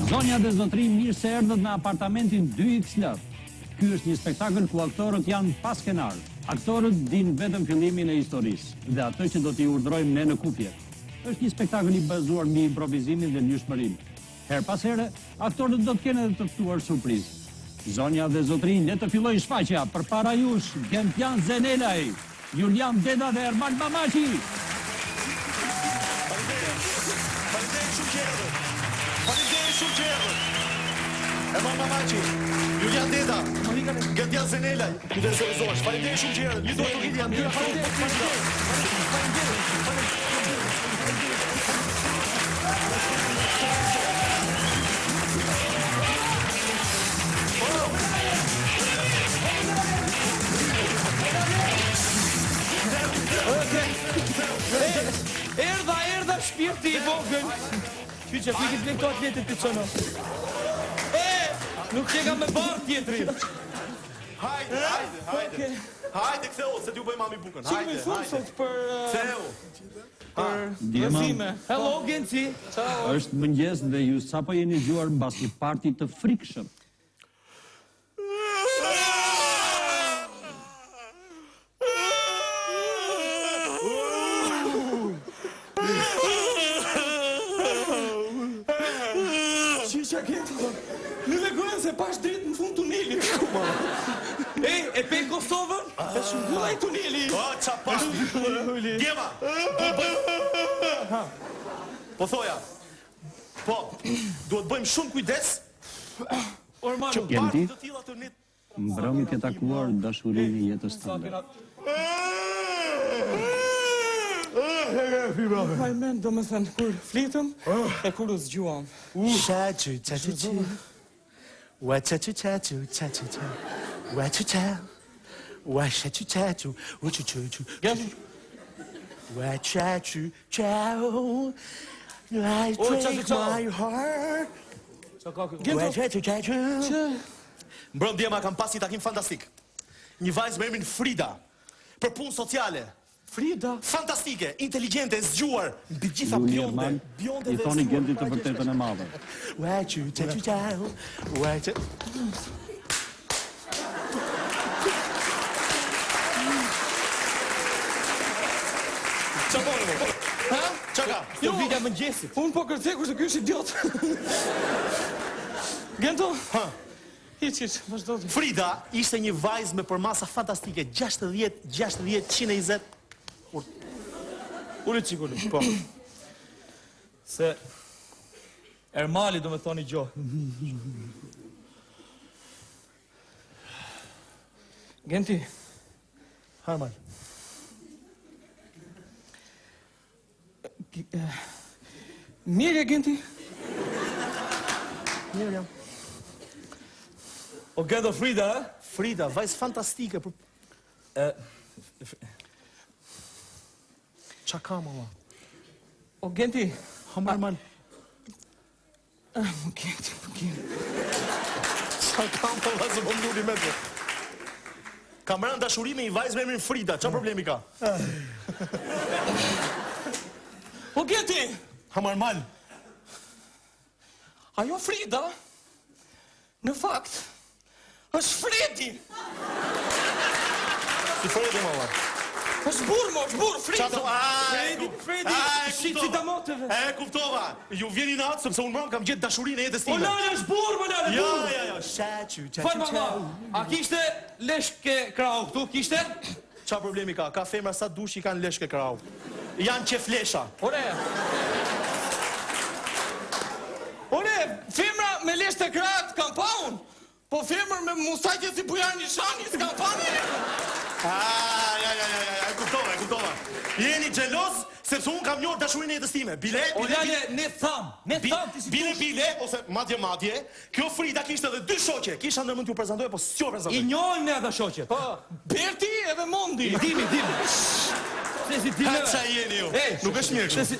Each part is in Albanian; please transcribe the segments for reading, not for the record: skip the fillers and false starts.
Zonja dhe zotëri, mirë se erdhët në apartamentin 2XL. Ky është një spektakël ku aktorët janë pas skenar. Aktorët din vetëm fillimin e historisë dhe atë që do t'i urdhërojmë ne në kupje. Është një spektakël i bazuar mbi improvizimin dhe njoftërinë. Her pas here, aktorët do të kenë edhe të ftuar surprizë. Zonja dhe zotëri, le të fillojë shfaqja. Përpara jush, Gentian Zenelaj, Julian Deda dhe Erman Mamaçi. Erman Mamaçi, Julian Deda, Gentian Zenelaj, ku të serizohesh. Faleminderit shumë që erdhët. Ju duhet të vini janë dy Erdha shpirti i vogël. Kyçe, fikit me këto atletet të çono. Nuk që ka me barë tjetëri. Hajde, ktheu, se t'ju bëj mami bukën. Që me shumë sot për... Rëzime. Hello, Genci. Është mëngjes dhe ju sapo jeni zgjuar mbas një parti të frikshëm. Në legojnë se pash dritë në fund tuneli. E pe Kosovën? E shumë gullaj tuneli. O, qa pashti. Djema, po thoja, po, duhet bëjmë shumë kujdes që partë të tilla të nit. Mbrëmi ke takuar dashurinë e jetës tënde. Maj men, do me thënë, kur flitëm, e kur u zgjuam. Shachu, chachu, wa chachu, chachu, chachu, wa chachu, wa chachu, chachu, wa chachu, wa chachu, chachu, I take my heart. Wa chachu, chachu. Mbrëm djema, kam pas një takim fantastik. Një vajzë me emrin Frida, për punë sociale. Frida? Fantastike, inteligente, zgjuar, mbi gjitha bjonde dhe... I thoni Gentit të vërtetën e madhe. Wachu, chachu, chau, wachu... Qa boni mo? Ha? Qa ka? Jo, vidja më ngjesit. Unë po kërcekur se kjo është idiot. Gento? Ha? Hiq, vazhdo të. Frida ishte një vajzë me përmasa fantastike, 60, 120... Uri qikuli, po. Se Ermali do me thoni gjo. Genti. Harman. Mirë, Genti. Mirë jam. O Gento Frida, Frida, vajzë fantastike për... Qa ka, mama? O Genti. Harman. Genti. Qa ka, mama, se më mduri me të. Kam rënë dashurime i vajzë me emrin Frida, qa problemi ka? O Genti. Harman. Ajo Frida, në fakt, është Fredi. Si Fredi, mama? është burë, Frida. Fredi, shqipë të motëve. E, kuptova. Ju vjeni në atë, sepse unë mërëm kam gjithë dashurin e jetës time. O, lale, është burë, më lale, burë. Ja. Shachu. Falë, mama, a kishte leshke krau këtu, kishte? Qa problemi ka? Ka femra sa dush i kanë leshke krau. Janë që flesha. Ore, femra me leshke kraut kam pa unë. Po femër me musajtje si bujar një shani, s'kam pa një. Ja, kuptova. Jeni gjelos, sepse unë kam njërë dashurin e jetës time. Bile, ne thamë ti si dush. Bile, ose madje, kjo Frida kishte edhe 2 shoqe. Kisha ndërmend t'ju prezentoj, po s'jo prezentoj. I njojnë ne edhe shoqet. Berti edhe Mondi. Dimi. Qa jeni ju? Nuk është mirë kështu.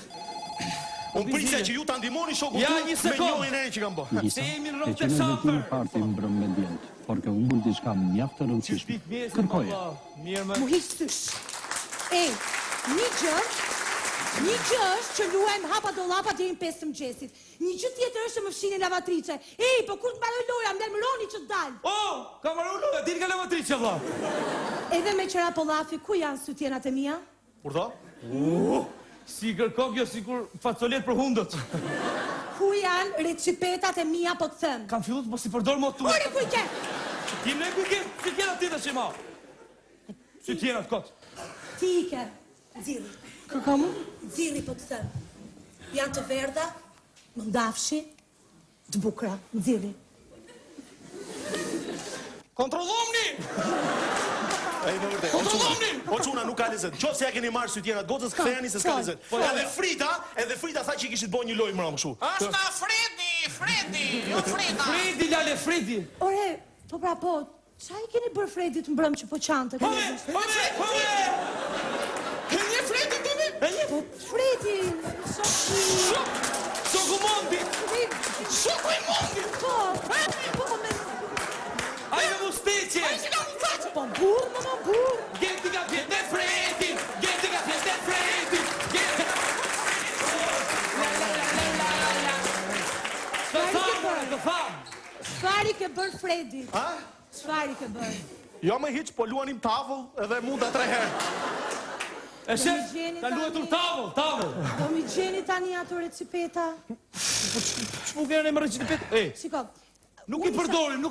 Unë prisja që ju të ndimoni shoku tu me njojnë e që kam bo. Lisa, e që në dhe një parti mbrëm me djent, por ke unë diçka mjaftë të rëndësishme. Kërkoje. Mu hiqë thysh. Një gjë, Një gjë është që luajmë hapa dollapa deri në 5 të mëngjesit. Një gjë tjetër është që më fshinin lavatrice. Ej, po kur të mbaroj loja, më mëroni që të dal. Ka marrë loja, dini ka lavatrice, vlla. Edhe me qëra pollafi, ku janë sytjenat e mia? Kur do? Si kërko kjo sikur facolet për hundët. Ku janë recipetat e mia, po të them? Kam fillu të mos i përdor më tu. Ore ku i ke? Ti më ku ke? Si kena ti tash më? Si tjera kot. Ti i ke. Nxirri. Kë kam? Nxirri, po të them. Janë të verdha, më ndafshi, të bukura. Nxirri. Kontrollomni! Ej, në vërtet. Kontrollomni! O çuna nuk ka lezet. Qoftë se ja keni marrë sytjenat gocës, ktheheni se s'ka lezet. Edhe Frida tha që i kishit bënë një lojë mram kështu. Është na Fredi, jo Frida. Fredi, lale, Fredi. Ore, po pra po, qa i keni bërë Fredit mbrëm që po qante? Po! E një Fredi ti mi? E një? Po, Fredi, Shoku Mondi! Shoku i Mondi! po, me... Ai me musteqe! Po, burë, më burë. Gjeti ka pjetë e Fredi! Gjeti ka pjetë e Fredi! Të famë! Çfarë i ke bërë Fredi? Ha? Çfarë i ke bërë? Jo me hiç, po luanim tavull edhe munda 3 herë. E shef, ka luetur tavull! Do mi gjeni tani ato recipeta? Ç'mu vjen me recipet? Ej, Shiko, nuk i përdorim,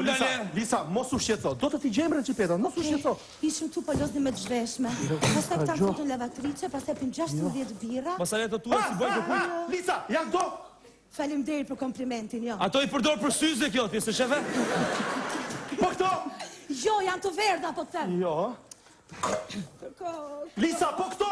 Lisa, lale. Lisa, mos u shqetëso. Do të t'i gjejmë recipetat, mos u shqetëso. ishim tu po loznim me të zhveshme. Pastaj këta futën lavatrice, pastaj pim 16 bira. Masalet të tua si bëj kërkuj. Lisa, janë këto. Faleminderit për komplimentin, jo. Ato i përdor për syze kjo, ti se shefe? Po këto. Jo, janë të verdha, po të them. Jo. Lisa, po këto.